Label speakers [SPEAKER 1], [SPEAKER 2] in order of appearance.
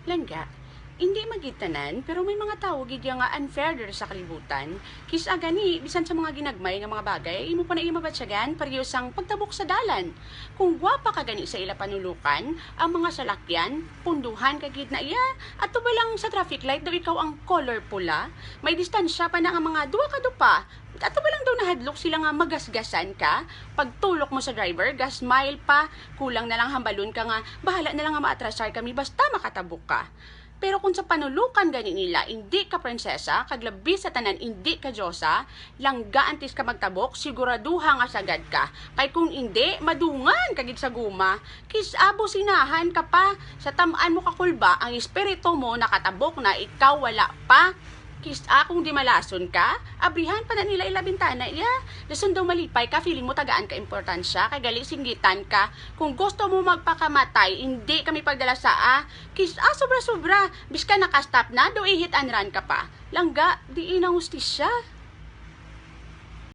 [SPEAKER 1] Langga, hindi magitanan, pero may mga tao gid nga unfair dito sa kalibutan. Kis agani, bisan sa mga ginagmay nga mga bagay, imo pa na iya mabatsyagan, pareho sang pagtabok sa dalan. Kung gwapa ka gani sa ila panulukan, ang mga salakyan, punduhan ka gid na iya, at ba lang sa traffic light daw ikaw ang color pula, may distansya pa na ang mga duwa ka dupa, ato ba lang daw nahadlok sila nga magasgasan ka? Pagtulok mo sa driver, gas mile pa, kulang na lang hambalon ka nga, bahala na lang nga maatrasar kami basta makatabok ka. Pero kung sa panulukan gani nila, hindi ka prinsesa, kaglabi sa tanan, hindi ka Diyosa, langga antis ka magtabok, siguraduha nga sagad ka. Kay kung hindi, madungan kagid sa guma. Kis abo sinahan ka pa, sa tamaan mo kakulba, ang espiritu mo nakatabok na, ikaw wala pa. Kis kung di malason ka, abrihan pa na nila ilabintana iya. Dasun daw malipay ka, feeling mo tagaan ka importansya, kay gali singgitan ka. Kung gusto mo magpakamatay, hindi kami pagdala sa kis sobra-sobra, bis ka nakastop na, do ihit and run ka pa. Langga, di inang ustisya.